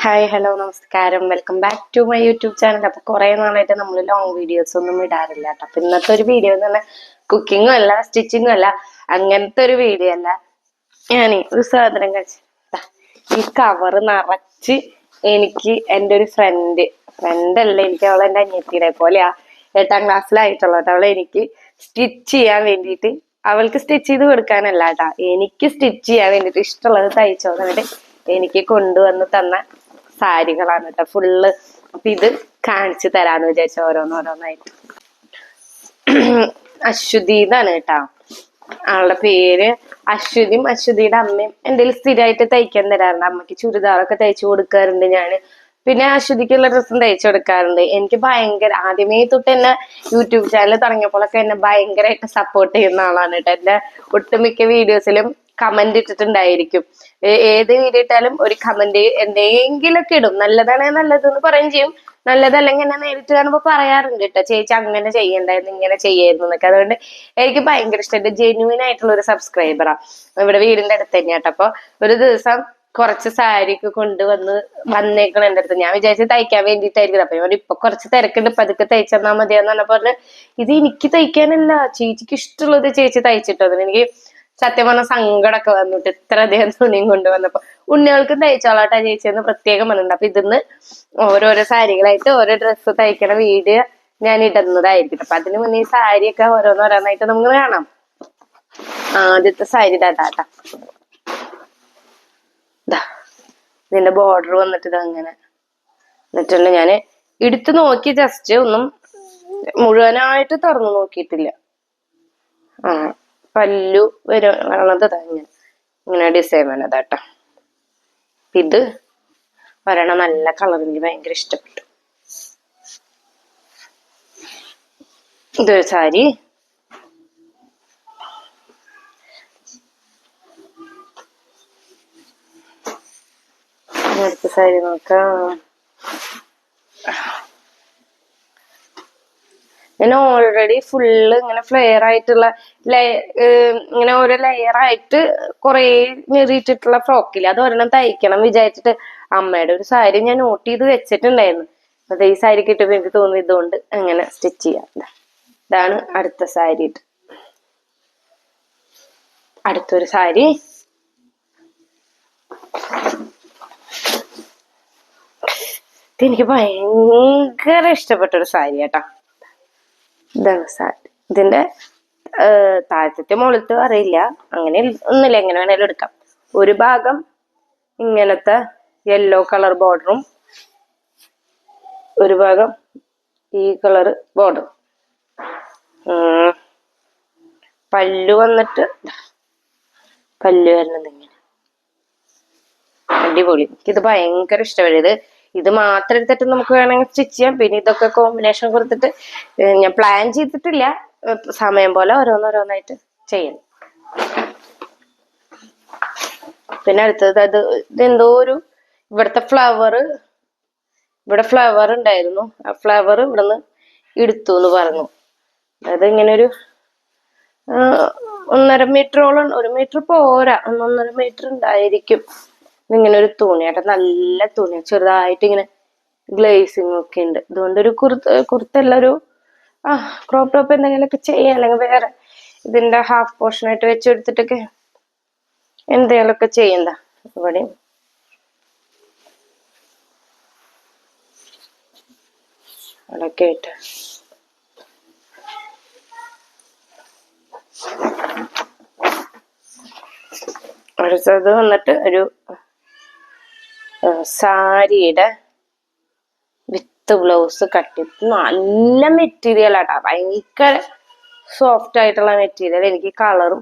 Hi hello നമസ്കാരം, welcome back to my YouTube channel. അപ്പൊ കുറെ നാളായിട്ട് നമ്മൾ ലോങ് വീഡിയോസ് ഒന്നും ഇടാറില്ല കേട്ടോ. അപ്പൊ ഇന്നത്തെ ഒരു വീഡിയോ എന്ന് പറഞ്ഞാൽ കുക്കിങ്ങും അല്ല സ്റ്റിച്ചിങ്ങും അല്ല, അങ്ങനത്തെ ഒരു വീഡിയോ അല്ല. ഞാൻ ഒരു സാധനം കഴിച്ചു, ഈ കവറ് നിറച്ച് എനിക്ക് എൻ്റെ ഒരു ഫ്രണ്ടല്ല, എനിക്ക് അവളെ എൻ്റെ അനിയത്തിയുടെ പോലെയാ, 8ാം ക്ലാസ്സിലായിട്ടുള്ള അവളെ എനിക്ക് സ്റ്റിച്ച് ചെയ്യാൻ വേണ്ടിയിട്ട്, അവൾക്ക് സ്റ്റിച്ച് ചെയ്ത് കൊടുക്കാനല്ല കേട്ടാ, എനിക്ക് സ്റ്റിച്ച് ചെയ്യാൻ വേണ്ടിയിട്ട് ഇഷ്ടമുള്ളത് തയ്ച്ചോ എന്നിട്ട് എനിക്ക് കൊണ്ടുവന്ന് തന്ന സാരികളാണ് കേട്ടോ ഫുള്ള്. അപ്പൊ ഇത് കാണിച്ചു തരാന്ന് വിചാരിച്ച ഓരോന്നോരോന്നായിട്ട്. അശ്വതി എന്നാണ് കേട്ടാ ആളുടെ പേര്. അശ്വതിയുടെ അമ്മയും എൻ്റെ സ്ഥിരമായിട്ട് തയ്ക്കാൻ തരാറുണ്ട്. അമ്മയ്ക്ക് ചുരിദാറൊക്കെ തയ്ച്ചു കൊടുക്കാറുണ്ട് ഞാന്. പിന്നെ അശ്വതിക്കുള്ള ഡ്രസ്സും തയ്ച്ചു കൊടുക്കാറുണ്ട്. എനിക്ക് ഭയങ്കര ആദ്യമേ തൊട്ട് എന്നെ യൂട്യൂബ് ചാനൽ തുടങ്ങിയപ്പോഴൊക്കെ എന്നെ ഭയങ്കരമായിട്ട് സപ്പോർട്ട് ചെയ്യുന്ന ആളാണ് കേട്ടോ. എന്റെ ഒട്ടുമിക്ക വീഡിയോസിലും കമന്റ് ഇട്ടിട്ടുണ്ടായിരിക്കും. ഏത് വീഡിയോ ഇട്ടാലും ഒരു കമന്റ് എന്തെങ്കിലുമൊക്കെ ഇടും. നല്ലതാണെ നല്ലത് എന്ന് പറയും ചെയ്യും, നല്ലതല്ലെങ്കിൽ എന്നെ നേരിട്ട് കാണുമ്പോൾ പറയാറുണ്ട് കേട്ടോ, ചേച്ചി അങ്ങനെ ചെയ്യണ്ടായിരുന്നു, ഇങ്ങനെ ചെയ്യായിരുന്നു എന്നൊക്കെ. അതുകൊണ്ട് എനിക്ക് ഭയങ്കര ഇഷ്ടമായിട്ട് ജെന്യൂൻ ആയിട്ടുള്ള ഒരു സബ്സ്ക്രൈബറാ. ഇവിടെ വീടിന്റെ അടുത്ത് തന്നെയാട്ടോ. അപ്പൊ ഒരു ദിവസം കുറച്ച് സാരി ഒക്കെ വന്നേക്കണം എൻ്റെ അടുത്ത്. ഞാൻ വിചാരിച്ചു തയ്ക്കാൻ വേണ്ടിയിട്ടായിരിക്കും. അപ്പൊ ഞാൻ ഇപ്പൊ കുറച്ച് തിരക്കുണ്ട്, പതുക്കെ തയ്ച്ചെന്നാ മതിയാന്ന് പറഞ്ഞപ്പോ പറഞ്ഞ്, ഇത് എനിക്ക് തയ്ക്കാനല്ല, ചേച്ചിക്ക് ഇഷ്ടമുള്ളത് ചേച്ചി തയ്ച്ചിട്ടോ. എനിക്ക് സത്യം പറഞ്ഞ സങ്കടമൊക്കെ വന്നിട്ട് ഇത്ര അധികം തുണിയും കൊണ്ടുവന്നപ്പോ. ഉണ്ണികൾക്കും തയ്ച്ചോളാട്ടാ ചേച്ചി എന്ന് പ്രത്യേകം പറഞ്ഞിട്ടുണ്ട്. അപ്പൊ ഇതിന്ന് ഓരോരോ സാരികളായിട്ട് ഓരോ ഡ്രസ്സ് തയ്ക്കണ വീഡിയോ ഞാൻ ഇടുന്നതായിരിക്കും. അപ്പൊ അതിന് മുന്നേ ഈ സാരിയൊക്കെ ഓരോന്നോരോന്നായിട്ട് നമുക്ക് കാണാം. ആദ്യത്തെ സാരി ഇതാട്ടാ. ഇതിന്റെ ബോർഡർ വന്നിട്ട് ഇതങ്ങനെ എന്നിട്ടുണ്ട്. ഞാന് എടുത്തു നോക്കി, ജസ്റ്റ് ഒന്നും മുഴുവനായിട്ട് തുറന്നു നോക്കിയിട്ടില്ല. പല്ലു വരണത് ഇങ്ങനെ ഡിസൈൻ വേണതാട്ടോ. ഇത് വരണ നല്ല കളർ, എനിക്ക് ഭയങ്കര ഇഷ്ടപ്പെട്ടു. ഇതൊരു സാരി. അടുത്ത സാരി നോക്കാം. ഞാൻ ഓൾറെഡി ഫുള്ള് ഇങ്ങനെ ഫ്ലെയർ ആയിട്ടുള്ള ഇങ്ങനെ ഓരോ ലെയർ ആയിട്ട് കുറെ ഞെറിയിട്ടിട്ടുള്ള ഫ്രോക്കില്ല, അത് ഒരെണ്ണം തയ്ക്കണം വിചാരിച്ചിട്ട് അമ്മയുടെ ഒരു സാരി ഞാൻ നോട്ട് ചെയ്ത് വെച്ചിട്ടുണ്ടായിരുന്നു. അതെ, ഈ സാരി കിട്ടുമ്പോൾ എനിക്ക് തോന്നി ഇതുകൊണ്ട് അങ്ങനെ സ്റ്റിച്ച് ചെയ്യാം. ഇതാണ് അടുത്ത സാരി. അടുത്തൊരു സാരി. ഇതെനിക്ക് ഭയങ്കര ഇഷ്ടപ്പെട്ടൊരു സാരി കേട്ടാ. ഇതാണ് സാരി. ഇതിന്റെ താഴത്തെ മുകളിലത്തെ അറിയില്ല, അങ്ങനെ ഒന്നുമില്ല, എങ്ങനെ വേണേലും എടുക്കാം. ഒരു ഭാഗം ഇങ്ങനത്തെ യെല്ലോ കളർ ബോർഡറും ഒരു ഭാഗം ഈ കളർ ബോർഡറും. പല്ലു വന്നിട്ട് പല്ലു വരുന്നത് ഇങ്ങനെ അടിപൊളി. എനിക്കിത് ഭയങ്കര ഇഷ്ടപ്പെട്ടത്. ഇത് മാത്രം എടുത്തിട്ട് നമുക്ക് വേണമെങ്കിൽ സ്റ്റിച്ച് ചെയ്യാം. പിന്നെ ഇതൊക്കെ കോമ്പിനേഷൻ കൊടുത്തിട്ട് ഞാൻ പ്ലാൻ ചെയ്തിട്ടില്ല, സമയം പോലെ ഓരോന്നോരോന്നായിട്ട് ചെയ്യണം. പിന്നെ അടുത്തത് ഇതെന്തോ ഒരു ഇവിടെ ഫ്ലവർ ഉണ്ടായിരുന്നു. ആ ഫ്ലവർ ഇവിടുന്ന് എടുത്തു എന്ന് പറഞ്ഞു. അതായത് ഇങ്ങനെ ഒരു 1.5 മീറ്ററോളം, 1 മീറ്റർ പോരാ, 1.5 മീറ്റർ ഉണ്ടായിരിക്കും. ഇങ്ങനെ ഒരു തുണിയാട്ടെ, നല്ല തുണി, ചെറുതായിട്ട് ഇങ്ങനെ ഗ്ലേസിങ് ഒക്കെ ഉണ്ട്. അതുകൊണ്ട് ഒരു കുർത്തല്ല, ഒരു ക്രോപ്പ് ടോപ്പ് എന്തെങ്കിലുമൊക്കെ ചെയ്യാം, അല്ലെങ്കിൽ വേറെ ഇതിന്റെ ഹാഫ് പോർഷൻ ആയിട്ട് വെച്ചെടുത്തിട്ടൊക്കെ എന്തെങ്കിലുമൊക്കെ ചെയ്യണ്ട. ഇവിടെയും അതൊക്കെ ആയിട്ട് അടുത്തത് വന്നിട്ട് ഒരു സാരിയുടെ വിത്ത് ബ്ലൗസ് കട്ടി. നല്ല മെറ്റീരിയൽ ആട്ടാ, ഭയങ്കര സോഫ്റ്റ് ആയിട്ടുള്ള മെറ്റീരിയൽ. എനിക്ക് കളറും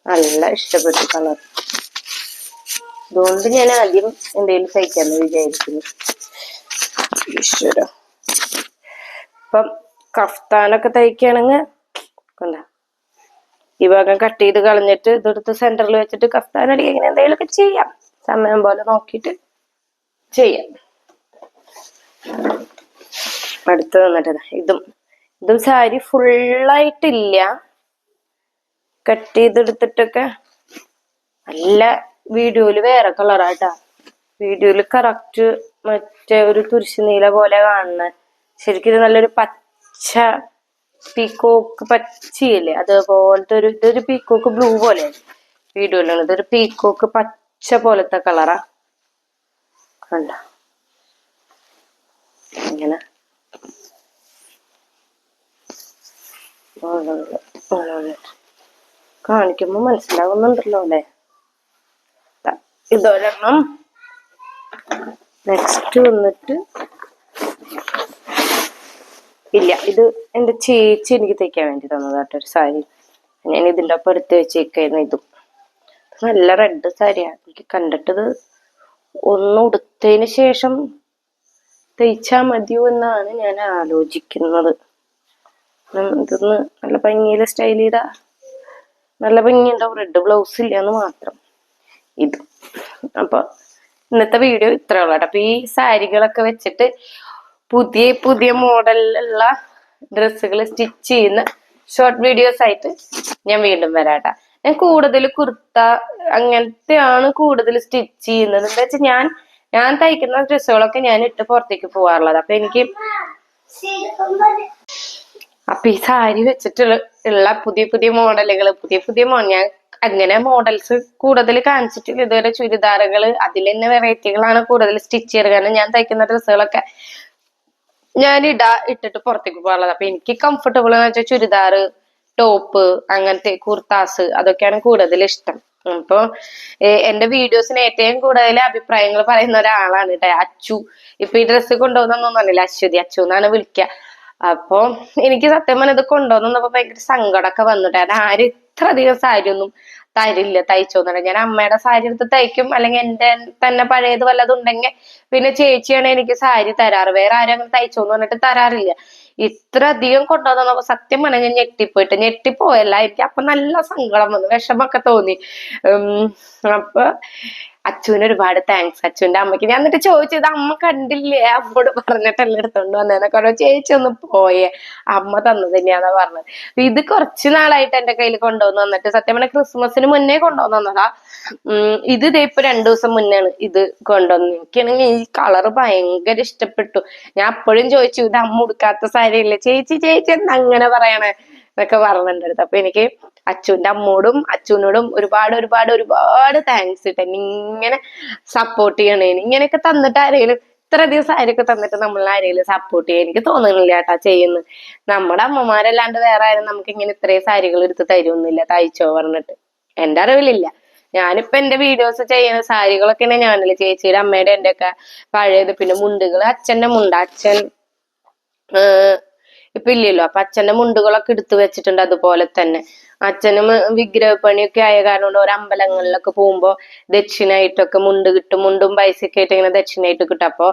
നല്ല ഇഷ്ടപ്പെട്ടു കളർ. അതുകൊണ്ട് ഞാൻ ആദ്യം എന്തെങ്കിലും തയ്ക്കാന്ന് വിചാരിക്കുന്നു. ഈശ്വര, ഇപ്പം കഫ്താനൊക്കെ തയ്ക്കുകയാണെങ്കിൽ കണ്ട, ഈ ഭാഗം കട്ട് ചെയ്ത് കളഞ്ഞിട്ട് ഇതെടുത്ത് സെന്ററിൽ വെച്ചിട്ട് കഫ്താൻ അടി ഇങ്ങനെ എന്തെങ്കിലുമൊക്കെ ചെയ്യാം, സമയം പോലെ നോക്കിയിട്ട് ചെയ്യാം. അടുത്ത് വന്നിട്ട് ഇതും സാരി ഫുള്ളായിട്ടില്ല, കട്ട് ചെയ്തെടുത്തിട്ടൊക്കെ. നല്ല വീഡിയോയില് വേറെ കളറാട്ടാ, വീഡിയോയില് കറക്റ്റ് മറ്റേ ഒരു തുരിശു നീല പോലെ കാണുന്നത്. ശരിക്കും ഇത് നല്ലൊരു പച്ച പീക്കോക്ക് പച്ചയില്ലേ അതുപോലത്തെ ഇതൊരു പീക്കോക്ക് ബ്ലൂ പോലെ വീഡിയോയിലാണ്. ഇതൊരു പീക്കോക്ക് പച്ച പോലത്തെ കളറാ കണ്ട. ഇങ്ങനെ കാണിക്കുമ്പോ മനസ്സിലാവുന്നുണ്ടല്ലോ അല്ലെ. ഇതൊരെണ്ണം. നെക്സ്റ്റ് വന്നിട്ട് ഇല്ല, ഇത് എന്റെ ചേച്ചി എനിക്ക് തയ്ക്കാൻ വേണ്ടി തന്നതാട്ടോ ഒരു സാരി. ഞാൻ ഇതിന്റെ ഒപ്പം എടുത്ത് വെച്ചേക്കായിരുന്നു. ഇതും നല്ല റെഡ് സാരിയാണ്. എനിക്ക് കണ്ടിട്ടത് ഒന്ന് ഉടുത്തതിന് ശേഷം തയ്ച്ചാ മതിയോ എന്നാണ് ഞാൻ ആലോചിക്കുന്നത്. ഇതൊന്ന് നല്ല ഭംഗിയില് സ്റ്റൈൽ ചെയ്താ നല്ല ഭംഗിയുണ്ടാവും. റെഡ് ബ്ലൗസ് ഇല്ലാന്ന് മാത്രം. ഇത് അപ്പൊ ഇന്നത്തെ വീഡിയോ ഇത്രേ ഉള്ളൂ കേട്ടോ. അപ്പൊ ഈ സാരികളൊക്കെ വെച്ചിട്ട് പുതിയ പുതിയ മോഡലിലുള്ള ഡ്രസ്സുകൾ സ്റ്റിച്ച് ചെയ്യുന്ന ഷോർട്ട് വീഡിയോസ് ആയിട്ട് ഞാൻ വീണ്ടും വരാട്ടാ. ഞാൻ കൂടുതൽ കുർത്ത അങ്ങനത്തെയാണ് കൂടുതൽ സ്റ്റിച്ച് ചെയ്യുന്നത്. എന്താ വെച്ചാൽ ഞാൻ തയ്ക്കുന്ന ഡ്രസ്സുകളൊക്കെ ഞാൻ ഇട്ട് പുറത്തേക്ക് പോകാറുള്ളത്. അപ്പൊ ഈ സാരി വെച്ചിട്ടുള്ള പുതിയ പുതിയ മോഡലുകൾ ഞാൻ അങ്ങനെ മോഡൽസ് കൂടുതൽ കാണിച്ചിട്ടില്ല ഇതുവരെ. ചുരിദാറുകൾ അതിൽ തന്നെ വെറൈറ്റികളാണ് കൂടുതൽ സ്റ്റിച്ച് ചെയ്ത്. കാരണം ഞാൻ തയ്ക്കുന്ന ഡ്രസ്സുകളൊക്കെ ഞാൻ ഇട്ടിട്ട് പുറത്തേക്ക് പോകാറുള്ളത്. അപ്പൊ എനിക്ക് കംഫർട്ടബിൾ എന്ന് വെച്ചാൽ ചുരിദാറ്, ടോപ്പ്, അങ്ങനത്തെ കുർത്താസ് അതൊക്കെയാണ് കൂടുതൽ ഇഷ്ടം. അപ്പൊ എന്റെ വീഡിയോസിന് ഏറ്റവും കൂടുതൽ അഭിപ്രായങ്ങൾ പറയുന്ന ഒരാളാണ് കേട്ടോ അച്ചു. ഇപ്പൊ ഈ ഡ്രസ്സ് കൊണ്ടുപോകുന്നൊന്നും പറഞ്ഞില്ല, അച്ചു എന്നാണ് വിളിക്കുക. അപ്പൊ എനിക്ക് സത്യം പറഞ്ഞത് കൊണ്ടുവന്നപ്പോ ഭയങ്കര സങ്കടമൊക്കെ വന്നിട്ട്. അത് ആരും ഇത്ര അധികം സാരി ഒന്നും തരില്ല തയ്ച്ചോന്നു. ഞാൻ അമ്മയുടെ സാരി എടുത്ത് തയ്ക്കും, അല്ലെങ്കിൽ എന്റെ തന്നെ പഴയത് വല്ലതും ഉണ്ടെങ്കിൽ പിന്നെ ചേച്ചിയാണ് എനിക്ക് സാരി തരാറ്. വേറെ ആരും അങ്ങനെ തയ്ച്ചോന്ന് പറഞ്ഞിട്ട് തരാറില്ല. ഇത്ര അധികം കൊണ്ടുവന്നപ്പോ സത്യം പറഞ്ഞാൽ ഞാൻ ഞെട്ടിപ്പോയല്ല, എനിക്ക് അപ്പൊ നല്ല സങ്കടം വന്നു, വിഷമൊക്കെ തോന്നി. അപ്പൊ അച്ചുവിന് ഒരുപാട് താങ്ക്സ്. അച്ചുവിന്റെ അമ്മയ്ക്ക് ഞാൻ എന്നിട്ട് ചോദിച്ചത് അമ്മ കണ്ടില്ലേ, അമ്മോട് പറഞ്ഞിട്ടല്ല എടുത്തോണ്ട് വന്നേന്നൊക്കെ പറഞ്ഞു. ചേച്ചി ഒന്ന് പോയേ, അമ്മ തന്നത് തന്നെയാന്നാ പറഞ്ഞത്. ഇത് കുറച്ചു നാളായിട്ട് എന്റെ കയ്യിൽ കൊണ്ടുവന്ന് വന്നിട്ട്, സത്യം പറഞ്ഞാൽ ക്രിസ്മസിന് മുന്നേ കൊണ്ടുവന്ന് വന്നതാ. ഇത് ഇതേ ഇപ്പൊ 2 ദിവസം മുന്നാണ് ഇത് കൊണ്ടുവന്നു. എനിക്കാണെങ്കിൽ ഈ കളറ് ഭയങ്കര ഇഷ്ടപ്പെട്ടു. ഞാൻ അപ്പോഴും ചോദിച്ചു ഇത് അമ്മ ഉടുക്കാത്ത സാരിയല്ലേ, ചേച്ചി എന്താ അങ്ങനെ പറയണേ എന്നൊക്കെ പറഞ്ഞിട്ടുണ്ടായിരുന്നു. അപ്പൊ എനിക്ക് അച്ചുവിന്റെ അമ്മോടും അച്ചുവിനോടും ഒരുപാട് താങ്ക്സ് കിട്ടും. ഇങ്ങനെ സപ്പോർട്ട് ചെയ്യണേ. ഇങ്ങനെയൊക്കെ തന്നിട്ട് ആരെങ്കിലും ഇത്രയധികം സാരിയൊക്കെ തന്നിട്ട് നമ്മൾ ആരെങ്കിലും സപ്പോർട്ട് ചെയ്യാൻ എനിക്ക് തോന്നുന്നില്ല കേട്ടാ ചെയ്യുന്നു. നമ്മുടെ അമ്മമാരല്ലാണ്ട് വേറെ ആരും നമുക്ക് ഇങ്ങനെ ഇത്രയും സാരികൾ എടുത്ത് തരുമൊന്നുമില്ല തയ്ച്ചോ പറഞ്ഞിട്ട്. എന്റെ അറിവിലില്ല. ഞാനിപ്പോ എന്റെ വീഡിയോസ് ചെയ്യുന്ന സാരികളൊക്കെയാണ് ഞാനല്ലേ ചേച്ചിയുടെ അമ്മയുടെ എന്റെ ഒക്കെ പഴയത്. പിന്നെ മുണ്ടുകൾ, അച്ഛന്റെ മുണ്ട്, അച്ഛൻ ഇപ്പൊ ഇല്ലല്ലോ. അപ്പൊ അച്ഛന്റെ മുണ്ടുകളൊക്കെ എടുത്തു വെച്ചിട്ടുണ്ട്. അതുപോലെ തന്നെ അച്ഛനും വിഗ്രഹപ്പണിയൊക്കെ ആയ കാരണം കൊണ്ട് ഓരോ അമ്പലങ്ങളിലൊക്കെ പോകുമ്പോ ദക്ഷിണായിട്ടൊക്കെ മുണ്ട് കിട്ടും. മുണ്ടും പൈസയൊക്കെ ആയിട്ട് ഇങ്ങനെ ദക്ഷിണായിട്ട് കിട്ടും. അപ്പൊ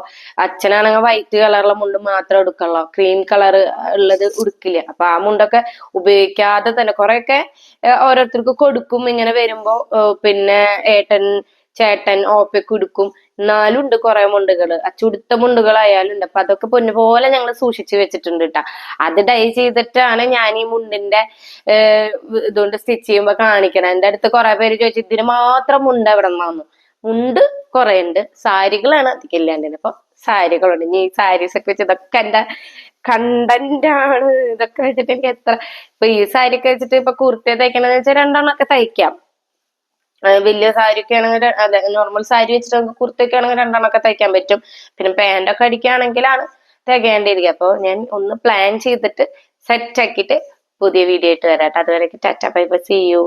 അച്ഛനാണെങ്കിൽ വൈറ്റ് കളറുള്ള മുണ്ട് മാത്രം എടുക്കുള്ളൂ, ക്രീം കളർ ഉള്ളത് ഉടുക്കില്ല. അപ്പൊ ആ മുണ്ടൊക്കെ ഉപയോഗിക്കാതെ തന്നെ കുറെയൊക്കെ ഓരോരുത്തർക്ക് കൊടുക്കും ഇങ്ങനെ വരുമ്പോ. പിന്നെ ചേട്ടൻ ഓപ്പയ്ക്ക് ഉടുക്കും. എന്നാലും ഉണ്ട് കുറെ മുണ്ടുകള്, ചുടുത്ത മുണ്ടുകളായാലും ഉണ്ട്. അപ്പൊ അതൊക്കെ പൊന്നുപോലെ ഞങ്ങൾ സൂക്ഷിച്ചു വെച്ചിട്ടുണ്ട് കേട്ടാ. അത് ഡൈ ചെയ്തിട്ടാണ് ഞാൻ ഈ മുണ്ടിന്റെ ഇതുകൊണ്ട് സ്റ്റിച്ച് ചെയ്യുമ്പോ കാണിക്കണം. എന്റെ അടുത്ത് കുറെ പേര് ചോദിച്ചു ഇതിന് മാത്രം മുണ്ട് എവിടെ നിന്നാന്ന്. മുണ്ട് കുറെ ഉണ്ട്, സാരികളാണ് അധികം ഇല്ലാണ്ട്. അപ്പൊ സാരികളുണ്ട്. ഇനി ഈ സാരീസ് ഒക്കെ വെച്ച് ഇതൊക്കെ എന്റെ കണ്ടന്റ് ആണ്. ഇതൊക്കെ വെച്ചിട്ട് എനിക്ക് ഇപ്പൊ ഈ സാരി ഒക്കെ വെച്ചിട്ട് ഇപ്പൊ കുർത്ത തയ്ക്കണമെന്ന് വെച്ചാൽ 2 എണ്ണമൊക്കെ തയ്ക്കാം. വലിയ സാരിയൊക്കെ ആണെങ്കിൽ അതെ നോർമൽ സാരി വെച്ചിട്ട് നമുക്ക് കുർത്തയൊക്കെ ആണെങ്കിൽ 2 എണ്ണമൊക്കെ തയ്ക്കാൻ പറ്റും. പിന്നെ പാൻറ്റൊക്കെ അടിക്കുകയാണെങ്കിലാണ് തികയേണ്ടിയിരിക്കുക. അപ്പൊ ഞാൻ ഒന്ന് പ്ലാൻ ചെയ്തിട്ട് സെറ്റ് ആക്കിയിട്ട് പുതിയ വീഡിയോ ആയിട്ട് വരാട്ടെ. അതുവരെ ta-ta bye bye, see U.